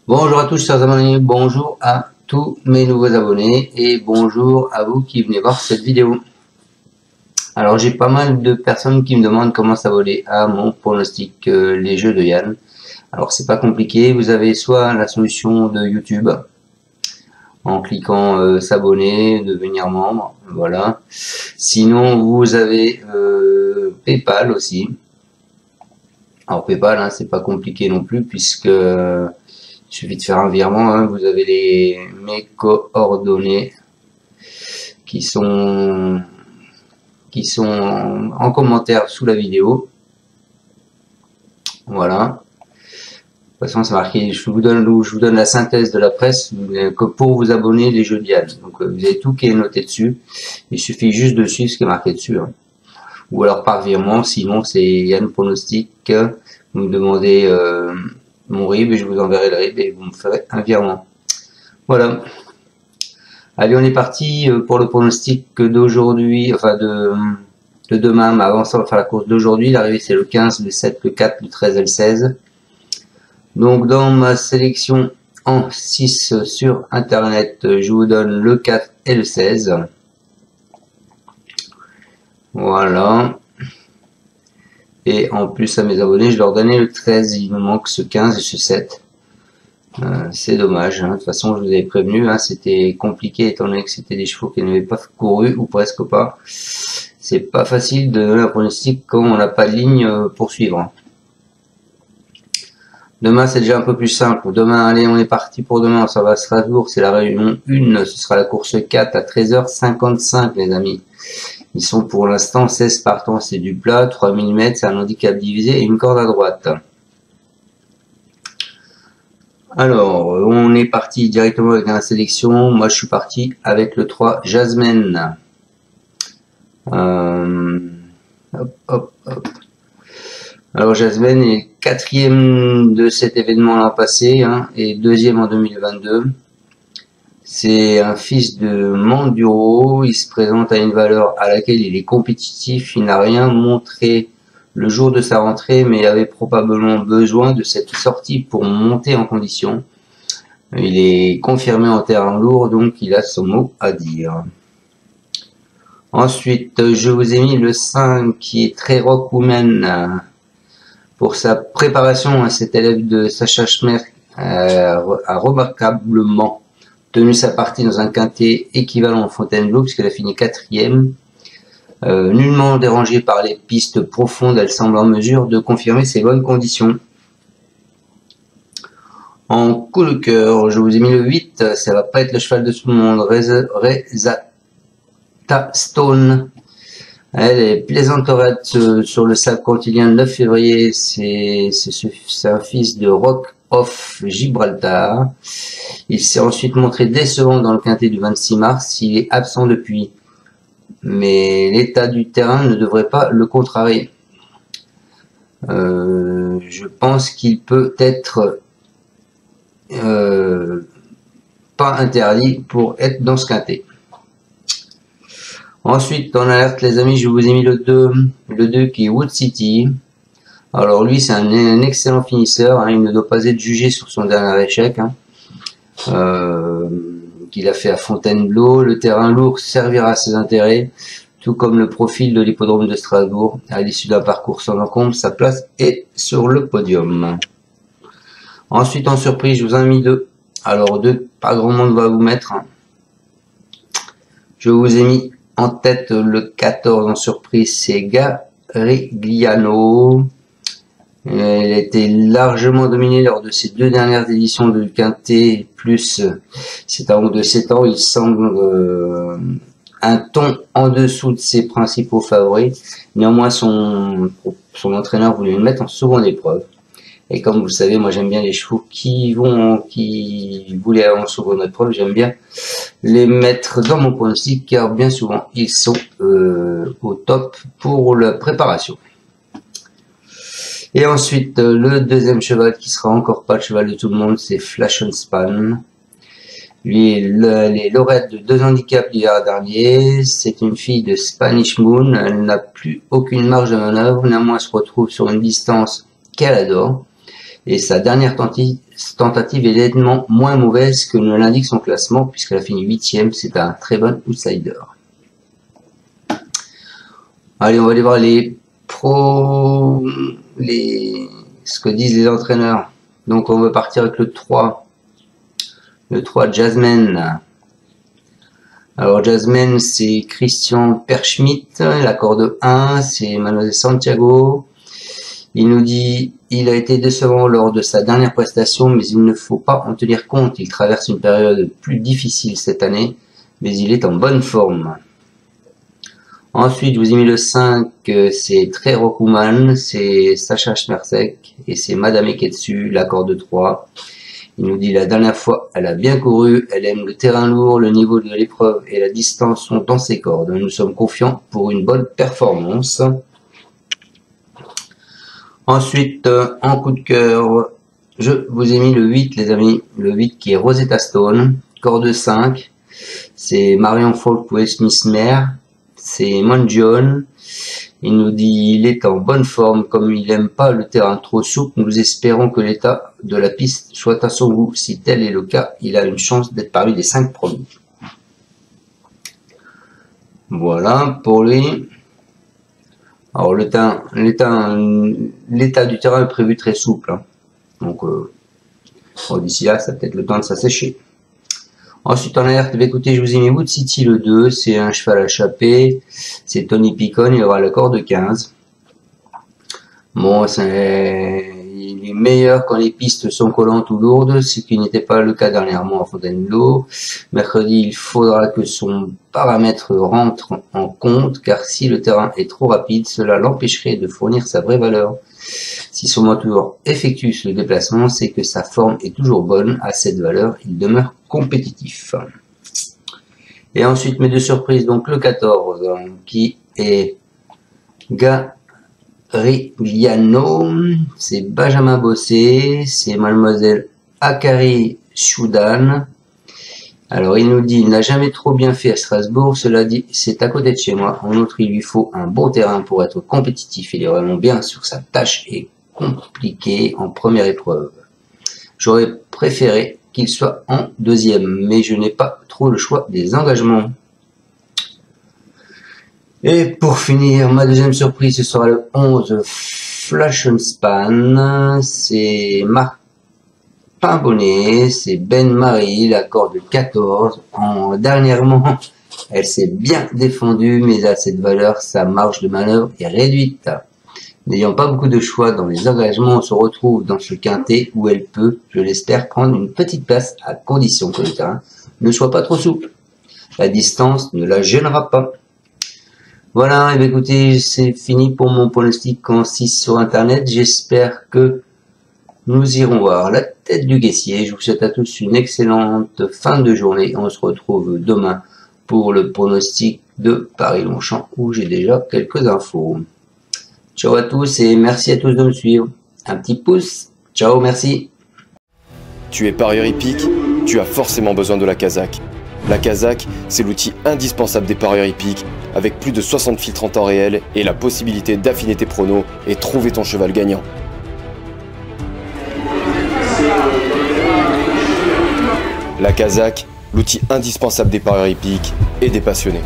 Bonjour à tous chers abonnés, bonjour à tous mes nouveaux abonnés et bonjour à vous qui venez voir cette vidéo. Alors j'ai pas mal de personnes qui me demandent comment s'abonner à mon pronostic les jeux de Yann. Alors c'est pas compliqué, vous avez soit la solution de YouTube en cliquant s'abonner, devenir membre, voilà. Sinon vous avez PayPal aussi. Alors PayPal, hein, c'est pas compliqué non plus puisque il suffit de faire un virement, hein, vous avez mes coordonnées qui sont en commentaire sous la vidéo. Voilà. De toute façon, c'est marqué, je vous donne la synthèse de la presse que pour vous abonner les jeux de Yann. Donc vous avez tout qui est noté dessus. Il suffit juste de suivre ce qui est marqué dessus. Hein. Ou alors par virement, sinon c'est Yann Pronostic. Vous me demandez mon RIB et je vous enverrai le RIB et vous me ferez un virement. Voilà. Allez, on est parti pour le pronostic d'aujourd'hui, enfin de demain, mais avant ça on va faire la course d'aujourd'hui. L'arrivée c'est le 15, le 7, le 4, le 13 et le 16. Donc dans ma sélection en 6 sur internet, je vous donne le 4 et le 16. Voilà. Et en plus à mes abonnés, je leur donnais le 13, il me manque ce 15 et ce 7. C'est dommage, hein. De toute façon je vous avais prévenu, hein, c'était compliqué étant donné que c'était des chevaux qui n'avaient pas couru ou presque pas. C'est pas facile de donner un pronostic quand on n'a pas de ligne pour suivre. Hein. Demain c'est déjà un peu plus simple. Demain, allez, on est parti pour demain, ça va à Strasbourg, c'est la réunion 1, ce sera la course 4 à 13h55 les amis. Ils sont pour l'instant 16 partants, c'est du plat, 3 mm, c'est un handicap divisé et une corde à droite. Alors, on est parti directement avec la sélection. Moi, je suis parti avec le 3 Jasmine. Hop, hop, hop. Alors, Jasmine est 4e de cet événement l'an passé, hein, et 2e en 2022. C'est un fils de Manduro. Il se présente à une valeur à laquelle il est compétitif. Il n'a rien montré le jour de sa rentrée, mais il avait probablement besoin de cette sortie pour monter en condition. Il est confirmé en terrain lourd, donc il a son mot à dire. Ensuite, je vous ai mis le 5 qui est très Rockwoman pour sa préparation à cet élève de Sacha Schmerz a remarquablement tenu sa partie dans un quintet équivalent en Fontainebleau puisqu'elle a fini 4e. Nullement dérangée par les pistes profondes, elle semble en mesure de confirmer ses bonnes conditions. En coup de cœur, je vous ai mis le 8, ça va pas être le cheval de tout le monde, Rezata Stone. Elle est plaisanterette sur le sable quotidien le 9 février, c'est un fils de Rock of Gibraltar. Il s'est ensuite montré décevant dans le quintet du 26 mars, il est absent depuis. Mais l'état du terrain ne devrait pas le contrarier. Je pense qu'il peut être pas interdit pour être dans ce quintet. Ensuite, en alerte les amis, je vous ai mis le 2 qui est Wood City. Alors lui, c'est un excellent finisseur, hein, il ne doit pas être jugé sur son dernier échec. Hein. Qu'il a fait à Fontainebleau. Le terrain lourd servira à ses intérêts, tout comme le profil de l'hippodrome de Strasbourg. À l'issue d'un parcours sans encombre, sa place est sur le podium. Ensuite, en surprise, je vous en ai mis 2. Alors 2, pas grand monde va vous mettre. Hein. Je vous ai mis en tête le 14 en surprise, c'est Garigliano. Elle a été largement dominée lors de ces 2 dernières éditions de Quintet, plus c'est un haut de 7 ans, il semble un ton en dessous de ses principaux favoris. Néanmoins, son entraîneur voulait le mettre en seconde épreuve. Et comme vous le savez, moi j'aime bien les chevaux qui voulaient aller en seconde épreuve, j'aime bien les mettre dans mon pronostic car bien souvent ils sont au top pour la préparation. Et ensuite, le deuxième cheval qui sera encore pas le cheval de tout le monde, c'est Flash and Span. Lui, les lauréates de 2 handicaps l'hiver dernier. C'est une fille de Spanish Moon. Elle n'a plus aucune marge de manœuvre. Néanmoins, elle se retrouve sur une distance qu'elle adore. Et sa dernière tentative est nettement moins mauvaise que ne l'indique son classement, puisqu'elle a fini 8e. C'est un très bon outsider. Allez, on va aller voir les pros, ce que disent les entraîneurs. Donc on va partir avec le 3. Le 3, Jasmine. Alors Jasmine, c'est Christian Perschmidt. La corde 1, c'est Manuel Santiago. Il nous dit, il a été décevant lors de sa dernière prestation, mais il ne faut pas en tenir compte. Il traverse une période plus difficile cette année, mais il est en bonne forme. Ensuite, je vous ai mis le 5, c'est Trey Rokuman, c'est Sacha Schmersek, et c'est Madame Eketsu, la corde 3. Il nous dit la dernière fois, elle a bien couru, elle aime le terrain lourd, le niveau de l'épreuve et la distance sont dans ses cordes. Nous sommes confiants pour une bonne performance. Ensuite, en coup de cœur, je vous ai mis le 8, les amis. Le 8 qui est Rosetta Stone, corde 5. C'est Marion Folk-Smith-Mare. C'est Monjon. Il nous dit il est en bonne forme, comme il n'aime pas le terrain trop souple. Nous espérons que l'état de la piste soit à son goût. Si tel est le cas, il a une chance d'être parmi les 5 premiers. Voilà pour lui. Alors l'état du terrain est prévu très souple. Hein. Donc d'ici là, ça a peut-être le temps de s'assécher. Ensuite, en alerte, écoutez, je vous ai mis Wood City le 2, c'est un cheval à chapper, c'est Tony Picon, il aura la corde 15. Bon, il est meilleur quand les pistes sont collantes ou lourdes, ce qui n'était pas le cas dernièrement à Fontainebleau. Mercredi, il faudra que son paramètre rentre en compte, car si le terrain est trop rapide, cela l'empêcherait de fournir sa vraie valeur. Si son moteur effectue ce déplacement, c'est que sa forme est toujours bonne. À cette valeur, il demeure compétitif. Et ensuite, mes 2 surprises, donc le 14, qui est Garigliano, c'est Benjamin Bossé, c'est Mademoiselle Akari Choudan. Alors, il nous dit, il n'a jamais trop bien fait à Strasbourg, cela dit, c'est à côté de chez moi. En outre, il lui faut un bon terrain pour être compétitif. Il est vraiment bien sur sa tâche et compliqué en première épreuve. J'aurais préféré qu'il soit en 2e, mais je n'ai pas trop le choix des engagements. Et pour finir, ma 2e surprise, ce sera le 11, Flashenspan, c'est Marc Pimbonnet, c'est Ben Marie, la corde 14. Dernièrement, elle s'est bien défendue, mais à cette valeur, sa marge de manœuvre est réduite. N'ayant pas beaucoup de choix dans les engagements, on se retrouve dans ce quintet où elle peut, je l'espère, prendre une petite place à condition que le terrain ne soit pas trop souple. La distance ne la gênera pas. Voilà, et bien écoutez, c'est fini pour mon pronostic en 6 sur Internet. J'espère que nous irons voir la tête du caissier. Je vous souhaite à tous une excellente fin de journée. On se retrouve demain pour le pronostic de Paris-Longchamp où j'ai déjà quelques infos. Ciao à tous et merci à tous de me suivre. Un petit pouce. Ciao, merci. Tu es parieur hippique, tu as forcément besoin de la Kazakh. La Kazakh, c'est l'outil indispensable des parieurs hippiques, avec plus de 60 filtres en temps réel et la possibilité d'affiner tes pronos et trouver ton cheval gagnant. La Kazakh, l'outil indispensable des parieurs hippiques et des passionnés.